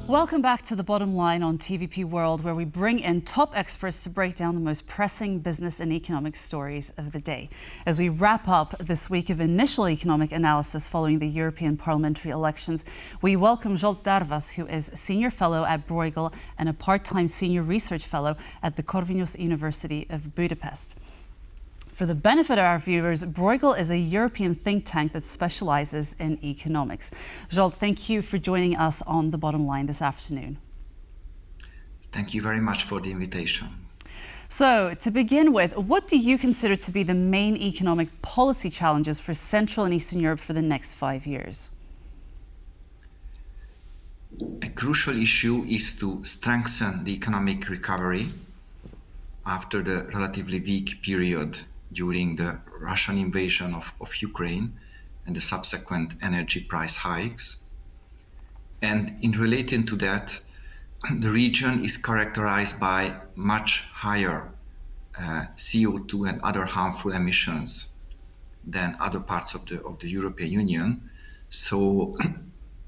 Welcome back to The Bottom Line on TVP World, where we bring in top experts to break down the most pressing business and economic stories of the day. As we wrap up this week of initial economic analysis following the European parliamentary elections, we welcome Zsolt Darvas, who is Senior Fellow at Bruegel and a part-time Senior Research Fellow at the Corvinus University of Budapest. For the benefit of our viewers, Bruegel is a European think tank that specializes in economics. Zsolt, thank you for joining us on The Bottom Line this afternoon. Thank you very much for the invitation. So, to begin with, what do you consider to be the main economic policy challenges for Central and Eastern Europe for the next 5 years? A crucial issue is to strengthen the economic recovery after the relatively weak period during the Russian invasion of Ukraine and the subsequent energy price hikes. And in relating to that, the region is characterized by much higher CO2 and other harmful emissions than other parts of the European Union. So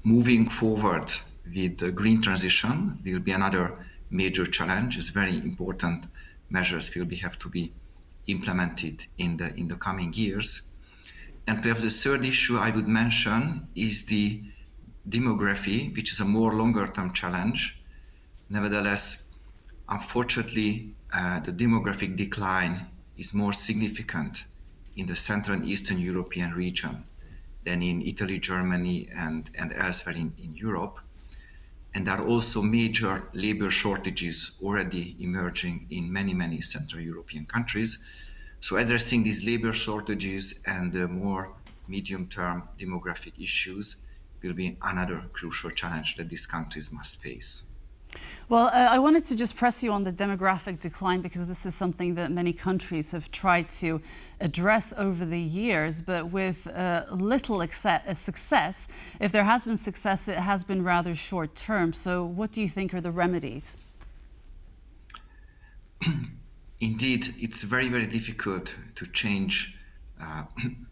moving forward with the green transition will be another major challenge. It's very important measures will have to be implemented in the coming years. And perhaps the third issue I would mention is the demography, which is a more longer-term challenge. Nevertheless, unfortunately, the demographic decline is more significant in the Central and Eastern European region than in Italy, Germany, and elsewhere in Europe. And there are also major labor shortages already emerging in many Central European countries. So addressing these labor shortages and the more medium-term demographic issues will be another crucial challenge that these countries must face. Well, I wanted to just press you on the demographic decline, because this is something that many countries have tried to address over the years, but with little success. If there has been success, it has been rather short term. So what do you think are the remedies? Indeed, it's very difficult to change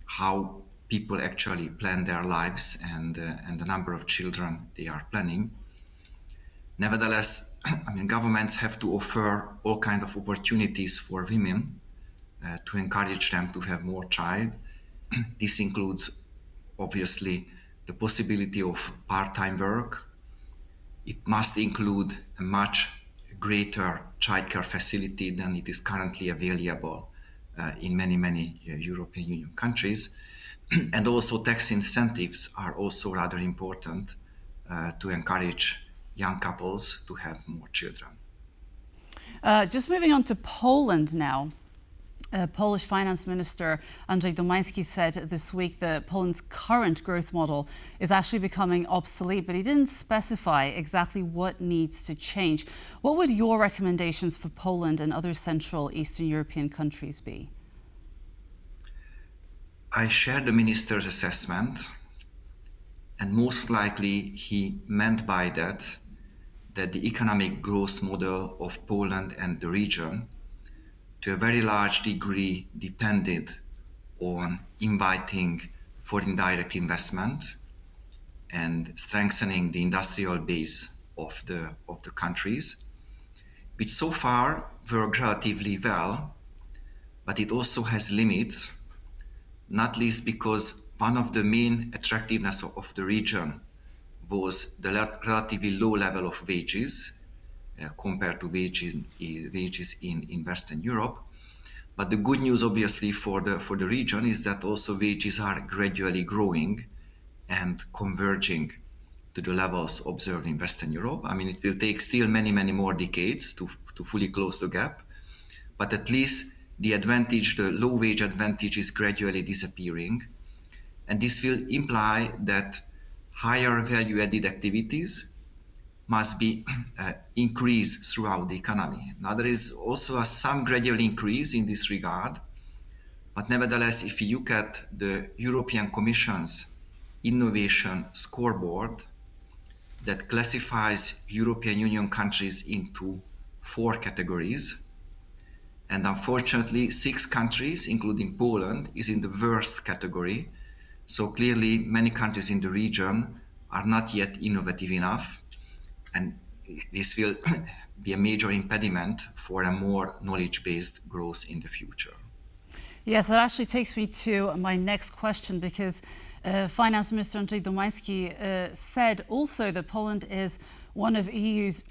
how people actually plan their lives and the number of children they are planning. Nevertheless, governments have to offer all kinds of opportunities for women to encourage them to have more child. This includes, obviously, the possibility of part-time work. It must include a much greater childcare facility than it is currently available in many European Union countries. And also tax incentives are also rather important to encourage young couples to have more children. Just moving on to Poland now. Polish Finance Minister Andrzej Domański said this week that Poland's current growth model is actually becoming obsolete, but he didn't specify exactly what needs to change. What would your recommendations for Poland and other Central Eastern European countries be? I share the minister's assessment, and most likely he meant by that the economic growth model of Poland and the region to a very large degree depended on inviting foreign direct investment and strengthening the industrial base of the countries, which so far worked relatively well, but it also has limits, not least because one of the main attractiveness of the region was the relatively low level of wages compared to wages in Western Europe. But the good news, obviously, for the region is that also wages are gradually growing and converging to the levels observed in Western Europe. It will take still many more decades to fully close the gap, but at least the low wage advantage is gradually disappearing. And this will imply that higher value-added activities must be increased throughout the economy. Now, there is also some gradual increase in this regard, but nevertheless, if you look at the European Commission's innovation scoreboard that classifies European Union countries into 4 categories, and unfortunately 6 countries, including Poland, is in the worst category. So clearly many countries in the region are not yet innovative enough. and this will be a major impediment for a more knowledge-based growth in the future. Yes, that actually takes me to my next question, because Finance Minister Andrzej Domański said also that Poland is one of EU's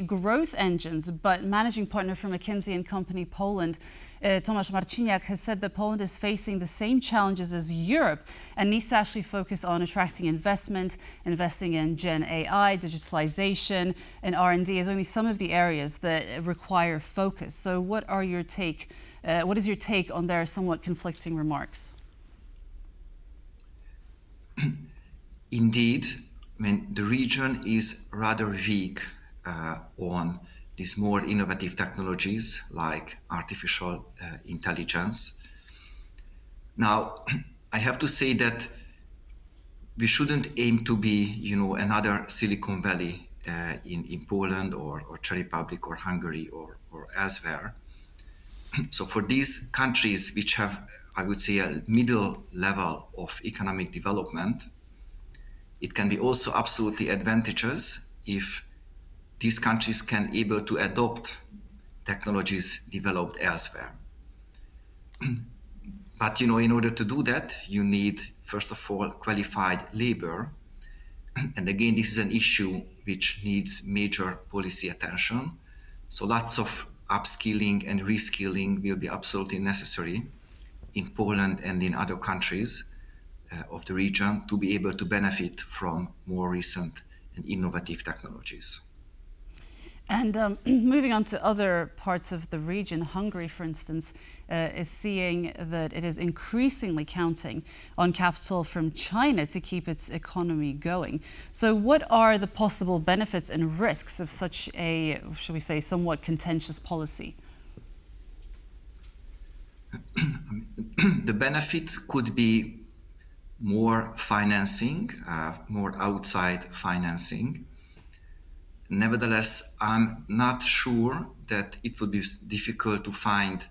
growth engines, but managing partner for McKinsey and Company Poland, Tomasz Marciniak, has said that Poland is facing the same challenges as Europe and needs to actually focus on attracting investment, investing in Gen AI, digitalization, and R&D as only some of the areas that require focus. So what is your take on their somewhat conflicting remarks? Indeed, I mean, the region is rather weak on these more innovative technologies like artificial intelligence. Now, I have to say that we shouldn't aim to be, another Silicon Valley in Poland or Czech Republic or Hungary or elsewhere. So for these countries which have, I would say, a middle level of economic development, it can be also absolutely advantageous if these countries can able to adopt technologies developed elsewhere. But in order to do that, you need, first of all, qualified labor. And again, this is an issue which needs major policy attention. So lots of upskilling and reskilling will be absolutely necessary in Poland and in other countries of the region to be able to benefit from more recent and innovative technologies. And moving on to other parts of the region, Hungary, for instance, is seeing that it is increasingly counting on capital from China to keep its economy going. So what are the possible benefits and risks of such a, shall we say, somewhat contentious policy? The benefit could be more financing, more outside financing. Nevertheless, I'm not sure that it would be difficult to find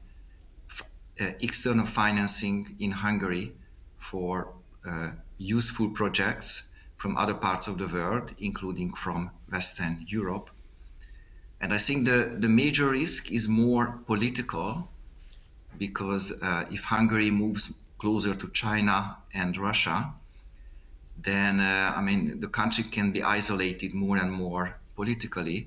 external financing in Hungary for useful projects from other parts of the world, including from Western Europe. And I think the major risk is more political, because if Hungary moves closer to China and Russia, then the country can be isolated more and more politically,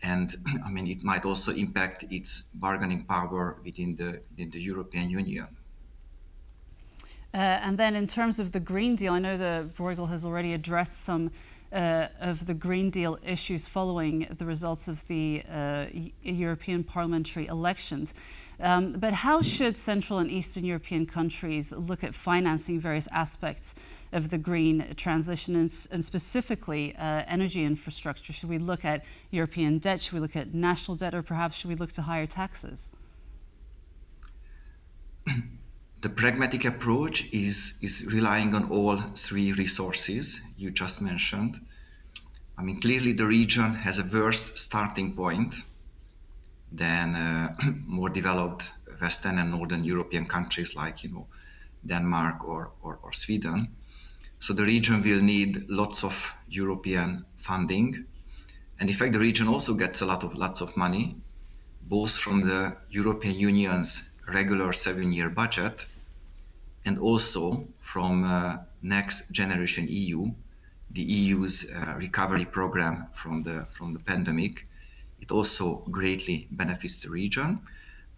and it might also impact its bargaining power within the European Union. And then in terms of the Green Deal, I know that Bruegel has already addressed some of the Green Deal issues following the results of the European parliamentary elections. But how should Central and Eastern European countries look at financing various aspects of the green transition and specifically energy infrastructure? Should we look at European debt? Should we look at national debt? Or perhaps should we look to higher taxes? The pragmatic approach is relying on all three resources you just mentioned. Clearly the region has a worse starting point than more developed Western and Northern European countries like, Denmark or Sweden. So the region will need lots of European funding. And in fact, the region also gets lots of money, both from the European Union's regular 7-year budget and also from Next Generation EU, the EU's recovery program from the pandemic. It also greatly benefits the region.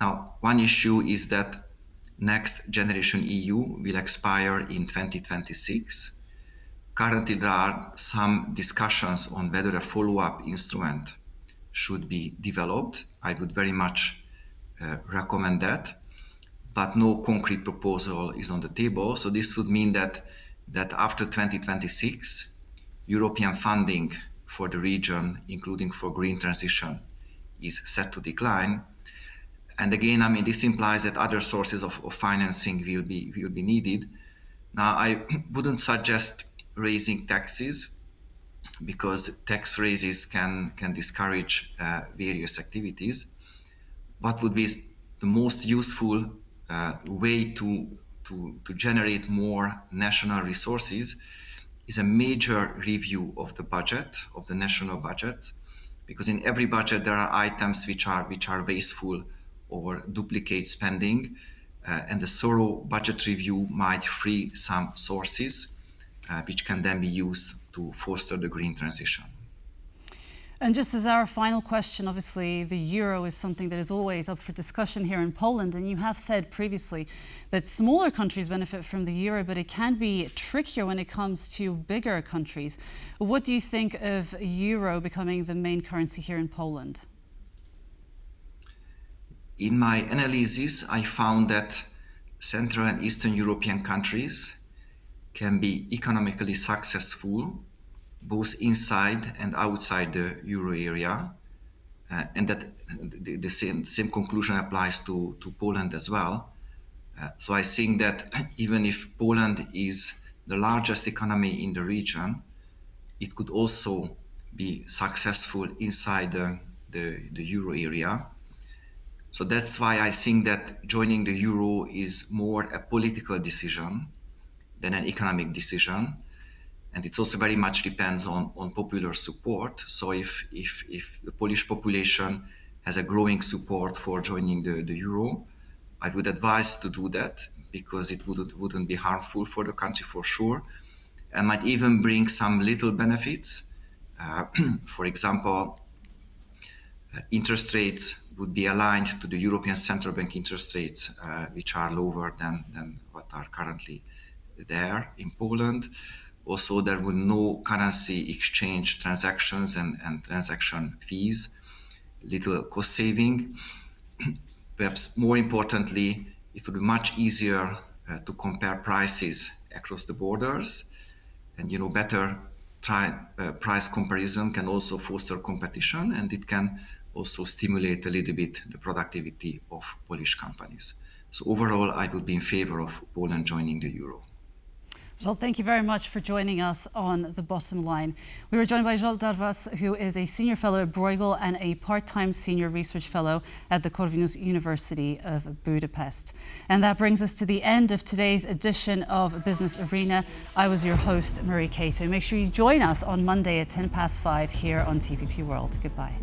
Now, one issue is that Next Generation EU will expire in 2026. Currently, there are some discussions on whether a follow-up instrument should be developed. I would very much recommend that, but no concrete proposal is on the table. So this would mean that after 2026, European funding for the region, including for green transition, is set to decline. And again, this implies that other sources of financing will be needed. Now, I wouldn't suggest raising taxes, because tax raises can discourage various activities. What would be the most useful way to generate more national resources is a major review of the budget, of the national budget, because in every budget there are items which are wasteful or duplicate spending, and a thorough budget review might free some sources which can then be used to foster the green transition. And just as our final question, obviously the euro is something that is always up for discussion here in Poland, and you have said previously that smaller countries benefit from the euro, but it can be trickier when it comes to bigger countries. What do you think of euro becoming the main currency here in Poland? In my analysis, I found that Central and Eastern European countries can be economically successful both inside and outside the euro area, and that the same conclusion applies to Poland as well. So I think that even if Poland is the largest economy in the region, it could also be successful inside the euro area. So that's why I think that joining the euro is more a political decision than an economic decision. And it also very much depends on popular support. So if the Polish population has a growing support for joining the euro, I would advise to do that because it wouldn't be harmful for the country for sure, and might even bring some little benefits. For example, interest rates would be aligned to the European Central Bank interest rates, which are lower than what are currently there in Poland. Also, there were no currency exchange transactions and transaction fees, little cost saving. Perhaps more importantly, it would be much easier to compare prices across the borders, and better price comparison can also foster competition, and it can also stimulate a little bit the productivity of Polish companies. So overall, I would be in favor of Poland joining the euro. Zsolt, thank you very much for joining us on The Bottom Line. We were joined by Zsolt Darvas, who is a senior fellow at Bruegel and a part-time senior research fellow at the Corvinus University of Budapest. And that brings us to the end of today's edition of Business Arena. I was your host, Marie Cato. Make sure you join us on Monday at 5:10 here on TVP World. Goodbye.